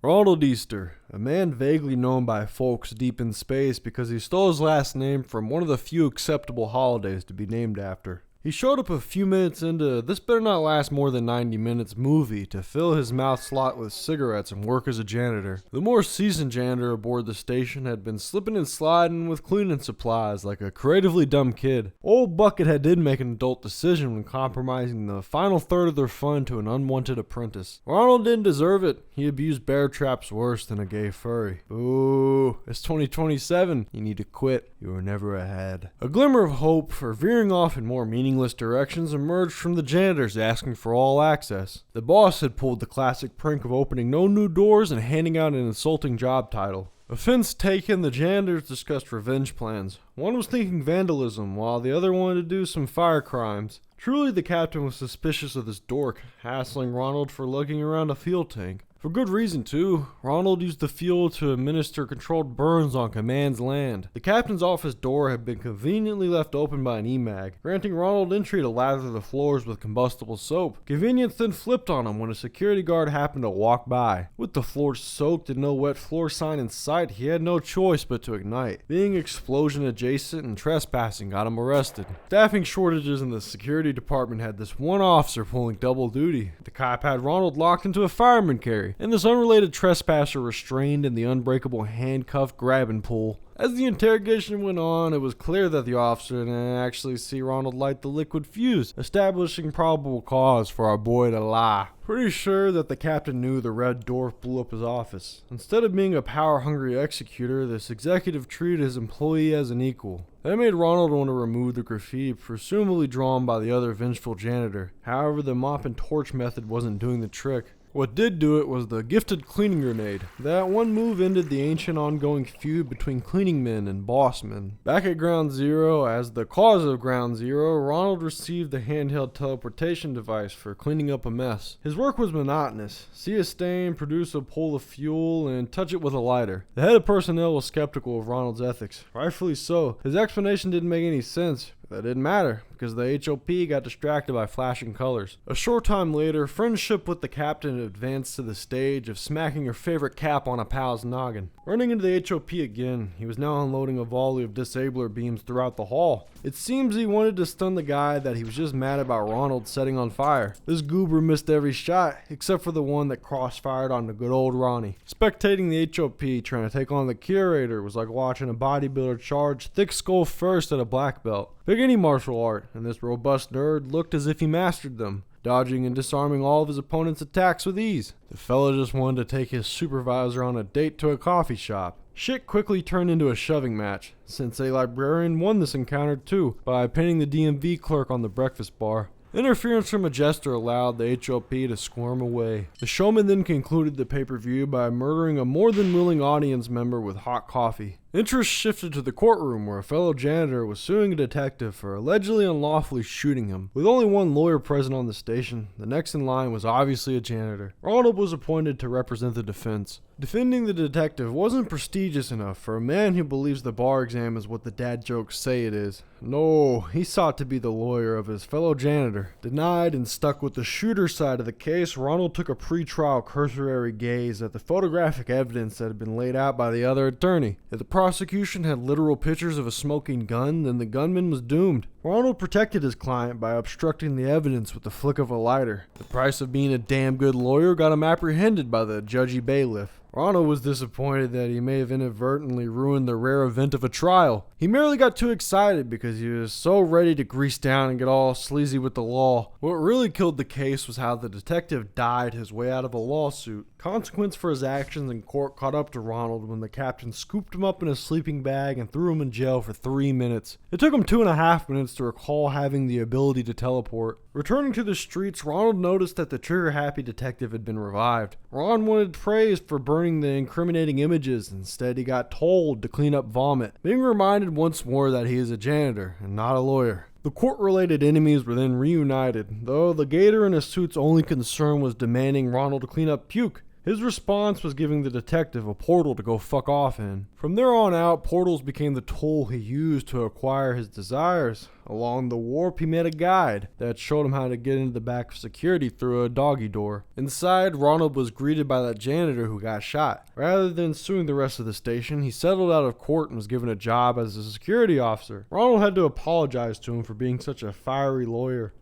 Ronald Easter, a man vaguely known by folks deep in space because he stole his last name from one of the few acceptable holidays to be named after. He showed up a few minutes into This Better Not Last More Than 90 Minutes movie to fill his mouth slot with cigarettes and work as a janitor. The more seasoned janitor aboard the station had been slipping and sliding with cleaning supplies like a creatively dumb kid. Old Buckethead did make an adult decision when compromising the final third of their fund to an unwanted apprentice. Ronald didn't deserve it. He abused bear traps worse than a gay furry. Ooh, it's 2027. You need to quit. You were never ahead. A glimmer of hope for veering off in more meaningless directions emerged from the janitors asking for all access. The boss had pulled the classic prank of opening no new doors and handing out an insulting job title. Offense taken, the janitors discussed revenge plans. One was thinking vandalism, while the other wanted to do some fire crimes. Truly, the captain was suspicious of this dork, hassling Ronald for lugging around a fuel tank. For good reason, too. Ronald used the fuel to administer controlled burns on command's land. The captain's office door had been conveniently left open by an EMAG, granting Ronald entry to lather the floors with combustible soap. Convenience then flipped on him when a security guard happened to walk by. With the floors soaked and no wet floor sign in sight, he had no choice but to ignite. Being explosion adjacent and trespassing got him arrested. Staffing shortages in the security department had this one officer pulling double duty. The cop had Ronald locked into a fireman carry, and this unrelated trespasser restrained in the unbreakable handcuff grab and pull. As the interrogation went on, it was clear that the officer didn't actually see Ronald light the liquid fuse, establishing probable cause for our boy to lie. Pretty sure that the captain knew the red dwarf blew up his office. Instead of being a power-hungry executor, this executive treated his employee as an equal. That made Ronald want to remove the graffiti, presumably drawn by the other vengeful janitor. However, the mop and torch method wasn't doing the trick. What did do it was the gifted cleaning grenade. That one move ended the ancient ongoing feud between cleaning men and boss men. Back at Ground Zero, as the cause of Ground Zero, Ronald received the handheld teleportation device for cleaning up a mess. His work was monotonous. See a stain, produce a pool of fuel, and touch it with a lighter. The head of personnel was skeptical of Ronald's ethics. Rightfully so. His explanation didn't make any sense. That didn't matter, because the HOP got distracted by flashing colors. A short time later, friendship with the captain advanced to the stage of smacking her favorite cap on a pal's noggin. Running into the HOP again, he was now unloading a volley of disabler beams throughout the hall. It seems he wanted to stun the guy that he was just mad about Ronald setting on fire. This goober missed every shot, except for the one that crossfired on the good old Ronnie. Spectating the HOP trying to take on the curator was like watching a bodybuilder charge thick skull first at a black belt. Pick any martial art, and this robust nerd looked as if he mastered them, dodging and disarming all of his opponent's attacks with ease. The fella just wanted to take his supervisor on a date to a coffee shop. Shit quickly turned into a shoving match. Sensei Librarian won this encounter too, by pinning the DMV clerk on the breakfast bar. Interference from a jester allowed the HOP to squirm away. The showman then concluded the pay-per-view by murdering a more than willing audience member with hot coffee. Interest shifted to the courtroom where a fellow janitor was suing a detective for allegedly unlawfully shooting him. With only one lawyer present on the station, the next in line was obviously a janitor. Ronald was appointed to represent the defense. Defending the detective wasn't prestigious enough for a man who believes the bar exam is what the dad jokes say it is. No, he sought to be the lawyer of his fellow janitor. Denied and stuck with the shooter side of the case, Ronald took a pre-trial cursory gaze at the photographic evidence that had been laid out by the other attorney. If the prosecution had literal pictures of a smoking gun, then the gunman was doomed. Ronald protected his client by obstructing the evidence with the flick of a lighter. The price of being a damn good lawyer got him apprehended by the judgy bailiff. Ronald was disappointed that he may have inadvertently ruined the rare event of a trial. He merely got too excited because he was so ready to grease down and get all sleazy with the law. What really killed the case was how the detective died his way out of a lawsuit. Consequence for his actions in court caught up to Ronald when the captain scooped him up in a sleeping bag and threw him in jail for 3 minutes. It took him 2.5 minutes to recall having the ability to teleport. Returning to the streets, Ronald noticed that the trigger-happy detective had been revived. Ron wanted praise for burning the incriminating images. Instead, he got told to clean up vomit, being reminded once more that he is a janitor and not a lawyer. The court-related enemies were then reunited, though the gator in his suit's only concern was demanding Ronald clean up puke. His response was giving the detective a portal to go fuck off in. From there on out, portals became the tool he used to acquire his desires. Along the warp, he met a guide that showed him how to get into the back of security through a doggy door. Inside, Ronald was greeted by that janitor who got shot. Rather than suing the rest of the station, he settled out of court and was given a job as a security officer. Ronald had to apologize to him for being such a fiery lawyer.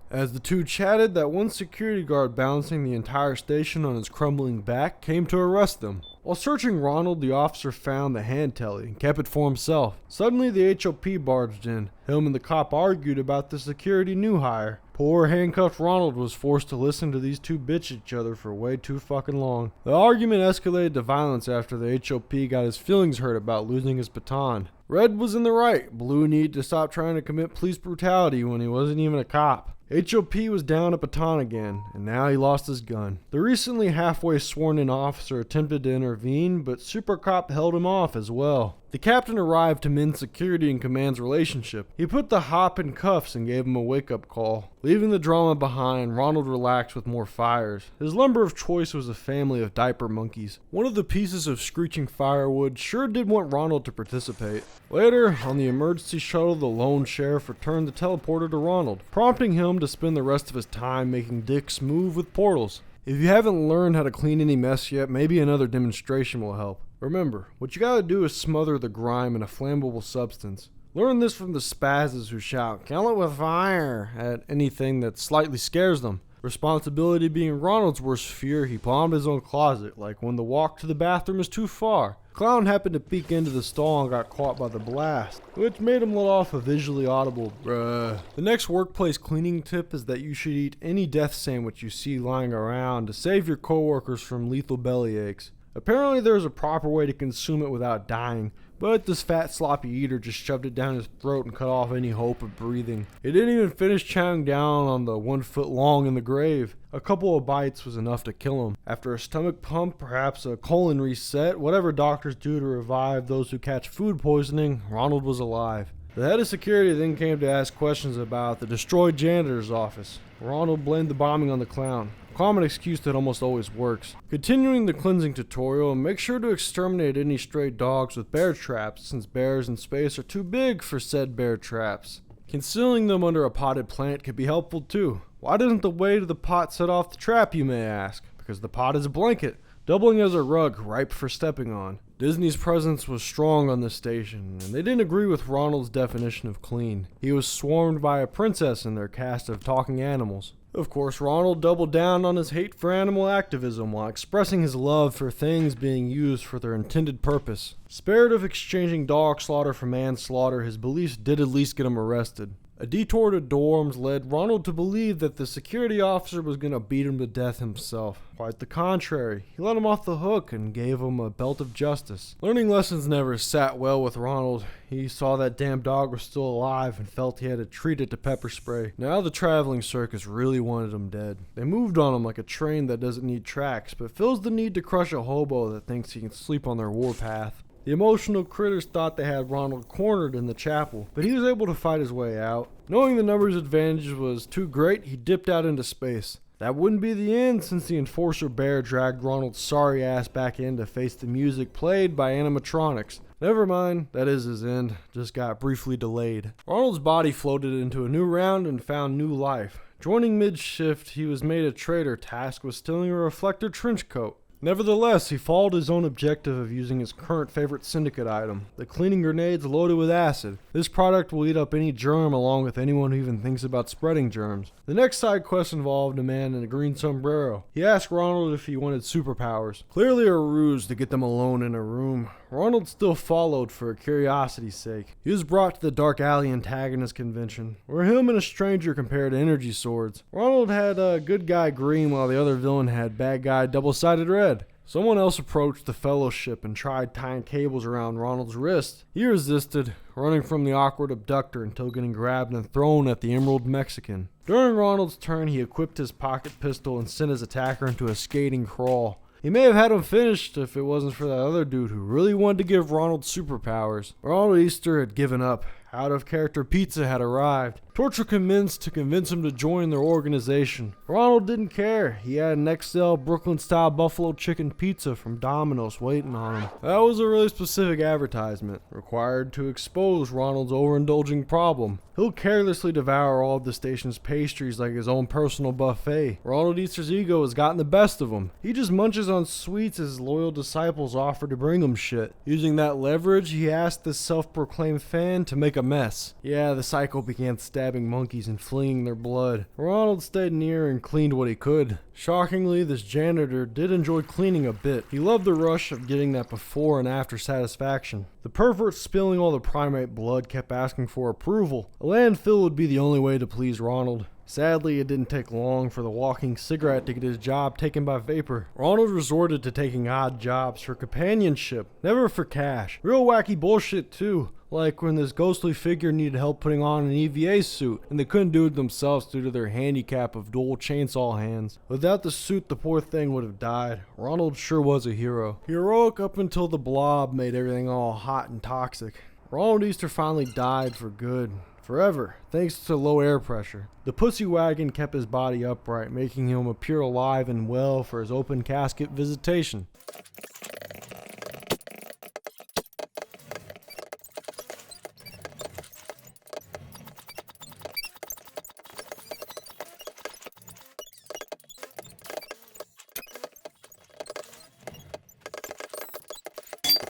As the two chatted, that one security guard balancing the entire station on his crumbling back came to arrest them. While searching Ronald, the officer found the hand telly and kept it for himself. Suddenly, the HOP barged in. Him and the cop argued about the security new hire. Poor handcuffed Ronald was forced to listen to these two bitch each other for way too fucking long. The argument escalated to violence after the HOP got his feelings hurt about losing his baton. Red was in the right. Blue needed to stop trying to commit police brutality when he wasn't even a cop. HOP was down a baton again, and now he lost his gun. The recently halfway sworn-in officer attempted to intervene, but Super Cop held him off as well. The captain arrived to mend security and command's relationship. He put the hop in cuffs and gave him a wake-up call. Leaving the drama behind, Ronald relaxed with more fires. His lumber of choice was a family of diaper monkeys. One of the pieces of screeching firewood sure did want Ronald to participate. Later, on the emergency shuttle, the lone sheriff returned the teleporter to Ronald, prompting him to spend the rest of his time making dicks move with portals. If you haven't learned how to clean any mess yet, maybe another demonstration will help. Remember, what you gotta do is smother the grime in a flammable substance. Learn this from the spazzes who shout, "Kill it with fire," at anything that slightly scares them. Responsibility being Ronald's worst fear, he bombed his own closet, like when the walk to the bathroom is too far. Clown happened to peek into the stall and got caught by the blast, which made him let off a visually audible bruh. The next workplace cleaning tip is that you should eat any death sandwich you see lying around to save your coworkers from lethal belly aches. Apparently there's a proper way to consume it without dying, but this fat sloppy eater just shoved it down his throat and cut off any hope of breathing. He didn't even finish chowing down on the 1 foot long in the grave. A couple of bites was enough to kill him. After a stomach pump, perhaps a colon reset, whatever doctors do to revive those who catch food poisoning, Ronald was alive. The head of security then came to ask questions about the destroyed janitor's office. Ronald blamed the bombing on the clown. Common excuse that almost always works. Continuing the cleansing tutorial, make sure to exterminate any stray dogs with bear traps, since bears in space are too big for said bear traps. Concealing them under a potted plant could be helpful too. Why doesn't the weight of the pot set off the trap, you may ask? Because the pot is a blanket, doubling as a rug ripe for stepping on. Disney's presence was strong on the station, and they didn't agree with Ronald's definition of clean. He was swarmed by a princess in their cast of talking animals. Of course, Ronald doubled down on his hate for animal activism while expressing his love for things being used for their intended purpose. Spared of exchanging dog slaughter for manslaughter, his beliefs did at least get him arrested. A detour to dorms led Ronald to believe that the security officer was going to beat him to death himself. Quite the contrary. He let him off the hook and gave him a belt of justice. Learning lessons never sat well with Ronald. He saw that damn dog was still alive and felt he had to treat it to pepper spray. Now the traveling circus really wanted him dead. They moved on him like a train that doesn't need tracks, but feels the need to crush a hobo that thinks he can sleep on their warpath. The emotional critters thought they had Ronald cornered in the chapel, but he was able to fight his way out. Knowing the numbers advantage was too great, he dipped out into space. That wouldn't be the end, since the enforcer bear dragged Ronald's sorry ass back in to face the music played by animatronics. Never mind, that is his end, just got briefly delayed. Ronald's body floated into a new round and found new life. Joining mid-shift, he was made a traitor tasked with stealing a reflector trench coat. Nevertheless, he followed his own objective of using his current favorite syndicate item, the cleaning grenades loaded with acid. This product will eat up any germ along with anyone who even thinks about spreading germs. The next side quest involved a man in a green sombrero. He asked Ronald if he wanted superpowers. Clearly a ruse to get them alone in a room. Ronald still followed for curiosity's sake. He was brought to the Dark Alley Antagonist Convention, where him and a stranger compared energy swords. Ronald had good guy green while the other villain had bad guy double-sided red. Someone else approached the fellowship and tried tying cables around Ronald's wrist. He resisted, running from the awkward abductor until getting grabbed and thrown at the Emerald Mexican. During Ronald's turn, he equipped his pocket pistol and sent his attacker into a skating crawl. He may have had him finished if it wasn't for that other dude who really wanted to give Ronald superpowers. Ronald Easter had given up. Out of character pizza had arrived. Torture commenced to convince him to join their organization. Ronald didn't care. He had an XL Brooklyn-style buffalo chicken pizza from Domino's waiting on him. That was a really specific advertisement, required to expose Ronald's overindulging problem. He'll carelessly devour all of the station's pastries like his own personal buffet. Ronald Easter's ego has gotten the best of him. He just munches on sweets as his loyal disciples offer to bring him shit. Using that leverage, he asked this self-proclaimed fan to make a mess. Yeah, the psycho began stabbing monkeys and flinging their blood. Ronald stayed near and cleaned what he could. Shockingly, this janitor did enjoy cleaning a bit. He loved the rush of getting that before and after satisfaction. The pervert spilling all the primate blood kept asking for approval. A landfill would be the only way to please Ronald. Sadly, it didn't take long for the walking cigarette to get his job taken by vapor. Ronald resorted to taking odd jobs for companionship, never for cash. Real wacky bullshit too. Like when this ghostly figure needed help putting on an EVA suit, and they couldn't do it themselves due to their handicap of dual chainsaw hands. Without the suit, the poor thing would have died. Ronald sure was a hero. Heroic up until the blob made everything all hot and toxic. Ronald Easter finally died for good. Forever, thanks to low air pressure. The pussy wagon kept his body upright, making him appear alive and well for his open casket visitation.